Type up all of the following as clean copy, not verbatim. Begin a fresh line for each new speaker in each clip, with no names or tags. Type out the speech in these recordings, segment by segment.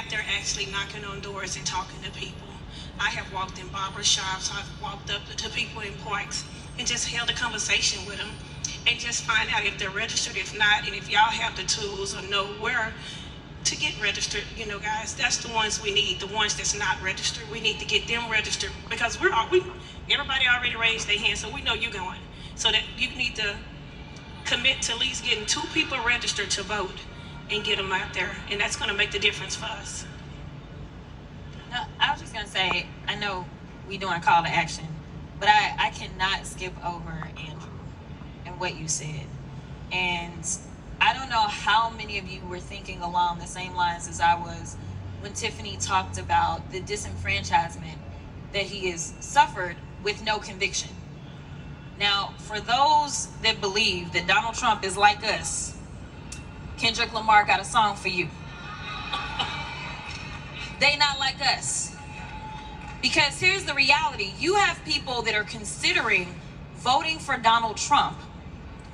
there actually knocking on doors and talking to people. I have walked in barber shops, I've walked up to people in parks and just held a conversation with them and just find out if they're registered, if not, and if y'all have the tools or know where to get registered. You know, guys, that's the ones we need, the ones that's not registered. We need to get them registered because everybody already raised their hand, so we know you're going. So that you need to commit to at least getting 2 people registered to vote and get them out there, and that's going to make the difference for us.
No, I was just going to say, I know we doing a call to action, but I cannot skip over Andrew and what you said. And I don't know how many of you were thinking along the same lines as I was when Tiffany talked about the disenfranchisement that he has suffered with no conviction. Now, for those that believe that Donald Trump is like us, Kendrick Lamar got a song for you. They not like us. Because here's the reality. You have people that are considering voting for Donald Trump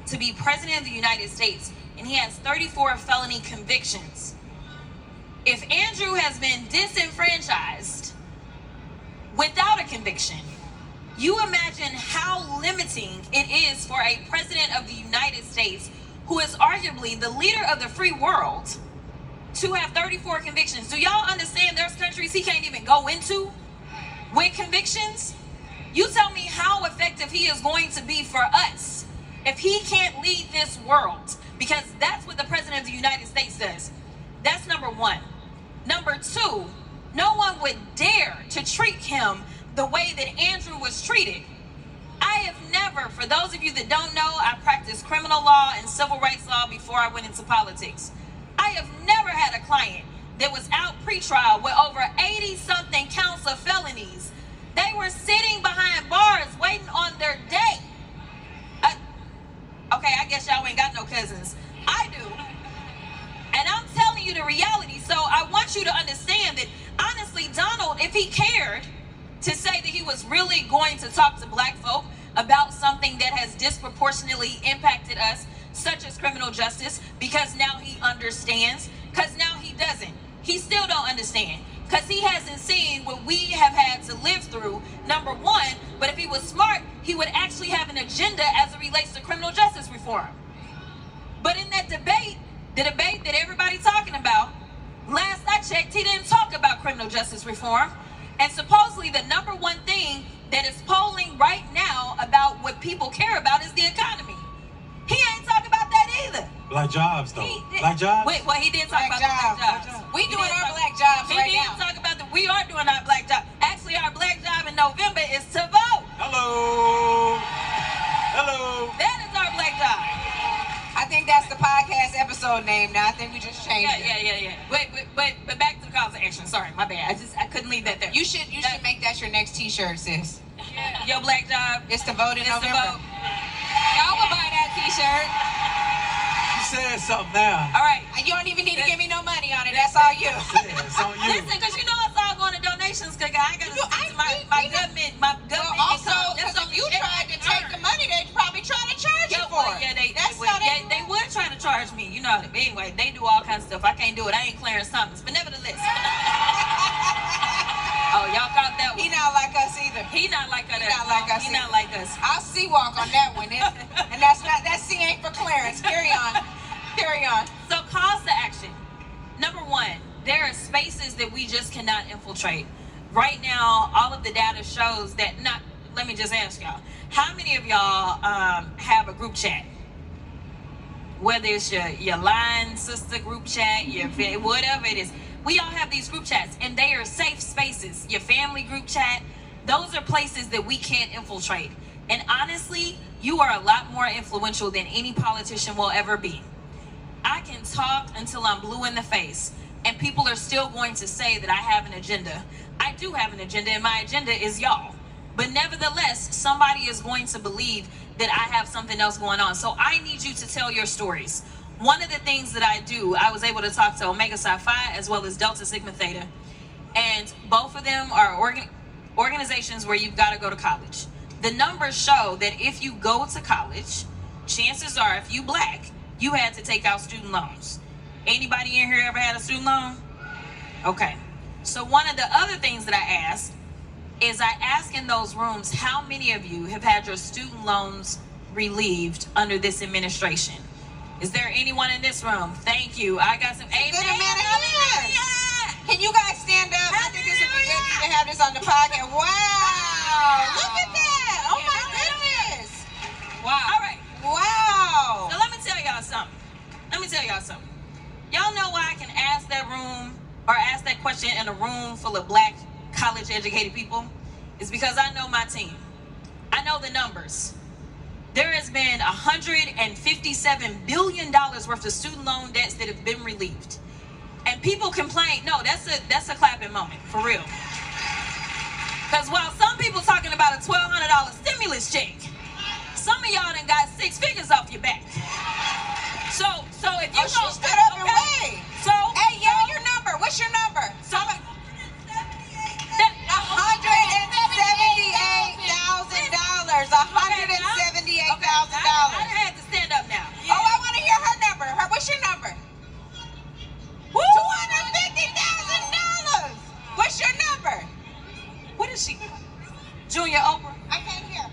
to be president of the United States, and he has 34 felony convictions. If Andrew has been disenfranchised without a conviction, you imagine how limiting it is for a president of the United States, who is arguably the leader of the free world, to have 34 convictions. Do y'all understand there's countries he can't even go into with convictions? You tell me how effective he is going to be for us if he can't lead this world, because that's what the president of the United States does. That's number one. Number two, no one would dare to treat him the way that Andrew was treated. I have never, for those of you that don't know, I practiced criminal law and civil rights law before I went into politics. I have never had a client that was out pre-trial with over 80-something counts of felonies. They were sitting behind bars waiting on their day. Okay, I guess y'all ain't got no cousins. I do. And I'm telling you the reality. So I want you to understand that, honestly, Donald, if he cared to say that he was really going to talk to black folk about something that has disproportionately impacted us, such as criminal justice, because now he understands, because now he doesn't. He still don't understand, because he hasn't seen what we have had to live through, number one. But if he was smart, he would actually have an agenda as it relates to criminal justice reform. But in that debate, the debate that everybody's talking about, last I checked, he didn't talk about criminal justice reform. And supposedly the number one thing that is polling right now about what people care about is the economy. He ain't talking about that either.
Black jobs, though. Black jobs?
Wait, well, he did talk about the black jobs.
We doing our black jobs right now.
He did talk about we are doing our black job. Actually, our black job in November is to vote.
Hello. Hello.
That is our black job.
I think that's the podcast episode name now. I think we just changed it.
Yeah. But back to the call to action. Sorry, my bad. I couldn't leave that there.
You should make that your next T-shirt, sis.
Your black job.
It's to vote in November.
To vote.
Y'all will buy that T-shirt.
You said something now.
All right.
You don't even need to give me no money on it. That's all you.
Yeah, it's on you.
Listen, because you know it's all going to donations, because I got to stick to my government
Well, also, because if you tried to take the money, they'd probably try to charge you for it.
Yeah, they would try to charge me. You know, anyway, they do all kinds of stuff. I can't do it. I ain't Clarence Thomas. But nevertheless. Oh, y'all caught that one.
He not like us either.
He not like us.
He
not like us.
I'll see walk on that one. And that C ain't for Clarence. Carry on.
So calls to action. Number one, there are spaces that we just cannot infiltrate. Right now, all of the data shows that let me just ask y'all, how many of y'all have a group chat? Whether it's your line sister group chat, your whatever it is. We all have these group chats, and they are safe spaces. Your family group chat, those are places that we can't infiltrate. And honestly, you are a lot more influential than any politician will ever be. I can talk until I'm blue in the face, and people are still going to say that I have an agenda. I do have an agenda, and my agenda is y'all. But nevertheless, somebody is going to believe that I have something else going on. So I need you to tell your stories. One of the things that I do, I was able to talk to Omega Psi Phi as well as Delta Sigma Theta. And both of them are organizations where you've got to go to college. The numbers show that if you go to college, chances are, if you black, you had to take out student loans. Anybody in here ever had a student loan? Okay. So one of the other things that I asked is I ask in those rooms, how many of you have had your student loans relieved under this administration? Is there anyone in this room? Thank you. I got some amen.
Good amount of hands. Can you guys stand up? I think this would be good to have this on the podcast. Wow. Look at that. Oh my goodness.
Wow. All right.
Wow.
So let me tell y'all something. Y'all know why I can ask that room or ask that question in a room full of black college educated people? It's because I know my team. I know the numbers. There has been $157 billion worth of student loan debts that have been relieved. And people complain, no, that's a clapping moment, for real. Because while some people talking about a $1,200 stimulus check, some of y'all done got 6 figures off your back. So if you
she stood up and waved.
So
hey, yell your number. What's your number?
So
$178,000. $178,000.
I had to stand up now.
Oh, I want to hear her number. What's your number?
Woo!
$250,000. What's your number?
What is she? Junior Oprah?
I can't hear.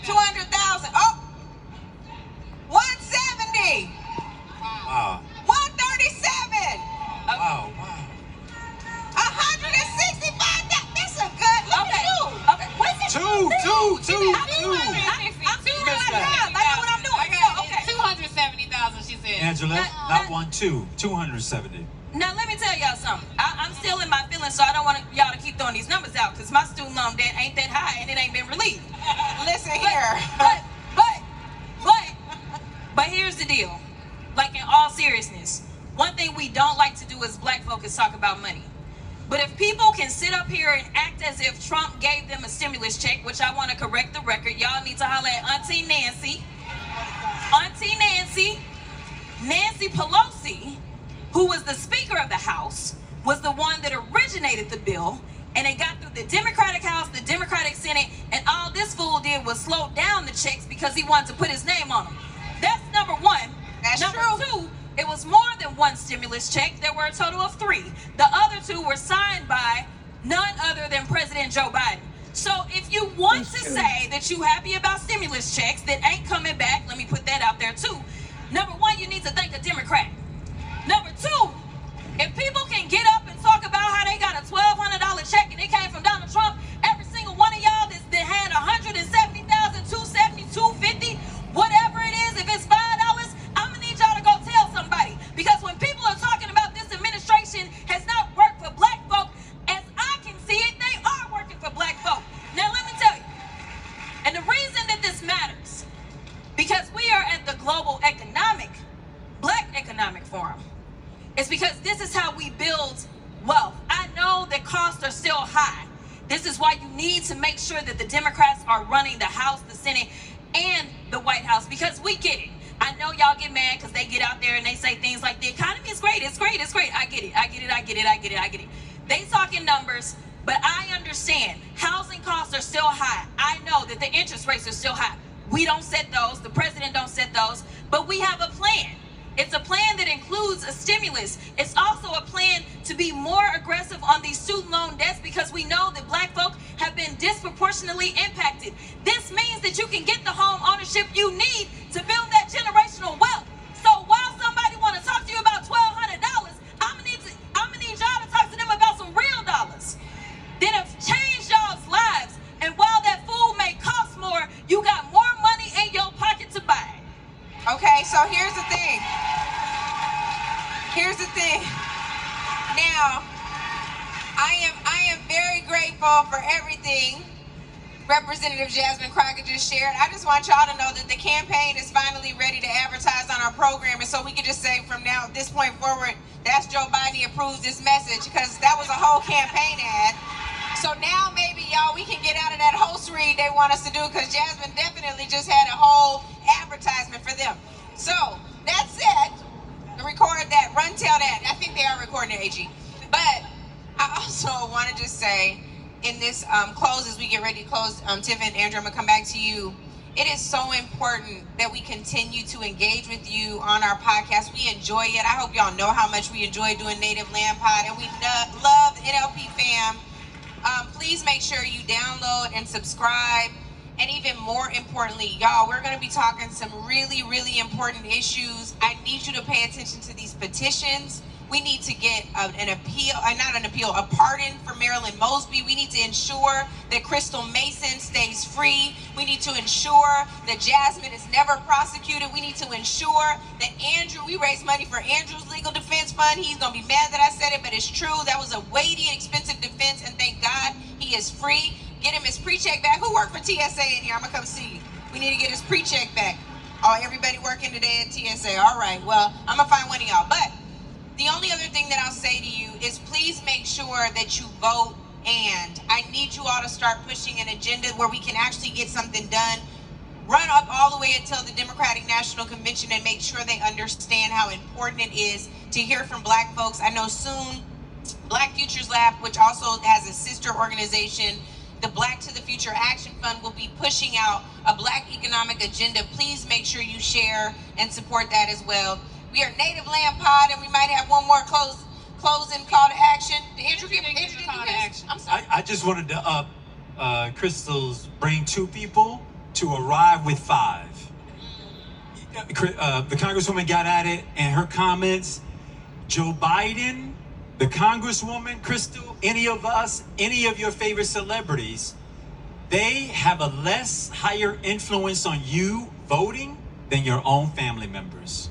200,000. Oh, 170.
Wow.
137.
Wow.
165. That's a good. Look at you.
Okay. What's it?
Two.
I'm doing what I'm doing. Okay.
270,000, she said.
Angela, not 1, 2. 270.
Now let me tell y'all something. I'm still in my feelings, so I don't want y'all to keep throwing these numbers out because my student loan debt ain't that high and it ain't been relieved.
Listen here.
But here's the deal. Like in all seriousness, one thing we don't like to do as black folk is talk about money. But if people can sit up here and act as if Trump gave them a stimulus check, which I want to correct the record, y'all need to holler at Auntie Nancy. Nancy Pelosi, who was the Speaker of the House, was the one that originated the bill, and it got through the Democratic House, the Democratic Senate, and all this fool did was slow down the checks because he wanted to put his name on them. That's number one.
That's
number
true.
2, it was more than one stimulus check. There were a total of 3. The other 2 were signed by none other than President Joe Biden. So if you want to say that you happy about stimulus checks that ain't coming back, let me put that out there too. Number 1, you need to thank a Democrat. Number 2, if people can get up and talk about how they got a $1,200 check and it came from Donald Trump, every single one of y'all that had 170,000, 270, 250, whatever it is, if it's $5, I'm gonna need y'all to go tell somebody. Because when people are talking about this administration has not worked for black folk, as I can see it, they are working for black folk. Now let me tell you, and the reason that this matters, because we are at the Global Black Economic Forum. It's because this is how we build wealth. I know that costs are still high. This is why you need to make sure that the Democrats are running the House, the Senate, and the White House, because we get it. I know y'all get mad because they get out there and they say things like the economy is great, it's great, it's great. I get it. They talking numbers, but I understand housing costs are still high. I know that the interest rates are still high. We don't set those, the president don't set those, but we have a plan. It's a plan that includes a stimulus. It's also a plan to be more aggressive on these student loan debts because we know that black folk have been disproportionately impacted. This means that you can get the home ownership you need to build that generational wealth. So while somebody want to talk to you about $1,200, I'm gonna need y'all to talk to them about some real dollars that have changed y'all's lives. And while that food may cost more, you got more money in your pocket to buy.
Okay, so here's the thing. Now, I am very grateful for everything Representative Jasmine Crockett just shared. I just want y'all to know that the campaign is finally ready to advertise on our program, and so we can just say from now, this point forward, that's Joe Biden, he approves this message, because that was a whole campaign ad. So now maybe, y'all, we can get out of that host read they want us to do, because Jasmine definitely just had a whole advertisement for them. So that's it. Record that, tell that. I think they are recording it, AG. But I also want to just say, in this close, as we get ready to close, Tiff and Andrew, I'm going to come back to you. It is so important that we continue to engage with you on our podcast. We enjoy it. I hope y'all know how much we enjoy doing Native Land Pod, and we love NLP fam. Please make sure you download and subscribe. And even more importantly, y'all, we're going to be talking some really, really important issues. I need you to pay attention to these petitions. We need to get a pardon for Marilyn Mosby. We need to ensure that Crystal Mason stays free. We need to ensure that Jasmine is never prosecuted. We need to ensure that we raise money for Andrew's legal defense fund. He's going to be mad that I said it, but it's true. That was a weighty and expensive defense, and thank God he is free. Get him his pre-check back. Who worked for TSA in here? I'm going to come see you. We need to get his pre-check back. Oh, everybody working today at TSA. All right, well, I'm going to find one of y'all. But the only other thing that I'll say to you is please make sure that you vote, and I need you all to start pushing an agenda where we can actually get something done. Run up all the way until the Democratic National Convention and make sure they understand how important it is to hear from Black folks. I know soon Black Futures Lab, which also has a sister organization, the Black to the Future Action Fund, will be pushing out a Black economic agenda. Please make sure you share and support that as well. We are Native Land Pod, and we might have one more closing call to action. Andrew, did you call to action? I'm sorry.
I just wanted to up Crystal's bring 2 people to arrive with 5. The Congresswoman got at it, and her comments, Joe Biden, the Congresswoman, Crystal, any of us, any of your favorite celebrities, they have a higher influence on you voting than your own family members.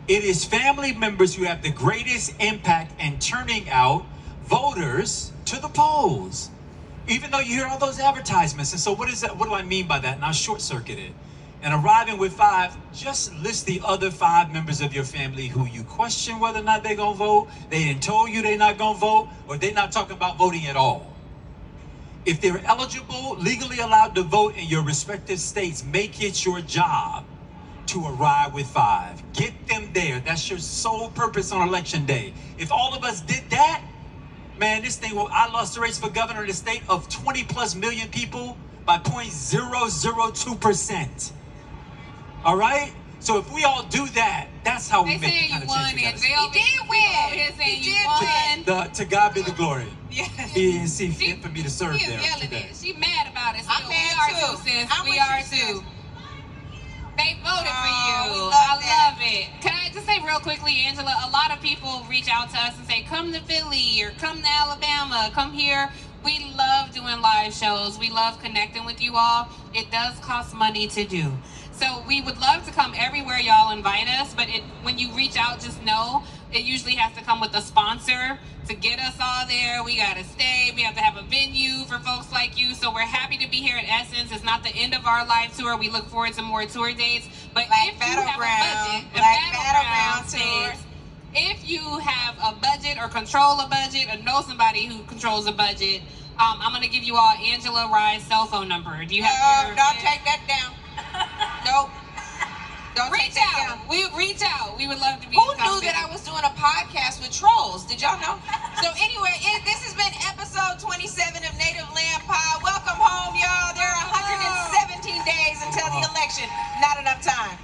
It is family members who have the greatest impact in turning out voters to the polls. Even though you hear all those advertisements. And so what is that? What do I mean by that? And I'll short circuit it. And arriving with 5, just list the other 5 members of your family who you question whether or not they're going to vote. They didn't told you they're not going to vote, or they're not talking about voting at all. If they're eligible, legally allowed to vote in your respective states, make it your job to arrive with 5. Get them there. That's your sole purpose on election day. If all of us did that, man, I lost the race for governor of the state of 20 plus million people by 0.002%. All right? So if we all do that, that's how we make the kind of change we gotta see.
He did win.
To God be the glory.
Yes.
He didn't see fit for me to serve there today.
She mad about it.
I'm mad too, sis.
We are too. They voted for you.
We
I
love
love it. Can I just say real quickly, Angela, a lot of people reach out to us and say, come to Philly or come to Alabama, come here. We love doing live shows. We love connecting with you all. It does cost money to do. So we would love to come everywhere y'all invite us, but when you reach out, just know it usually has to come with a sponsor to get us all there. We got to stay. We have to have a venue for folks like you. So we're happy to be here at Essence. It's not the end of our live tour. We look forward to more tour dates. But if you have a budget, Battleground tours, if you have a budget or control a budget or know somebody who controls a budget, I'm going to give you all Angela Rye's cell phone number. Do you have your...
Don't take that down. Nope. Don't
reach
take that
out.
down.
We reach out. We would love to be.
Who knew that I was doing a podcast with trolls? Did y'all know? So anyway, this has been episode 27 of Native Land Pod. Welcome home, y'all. There are 117 days until the election. Not enough time.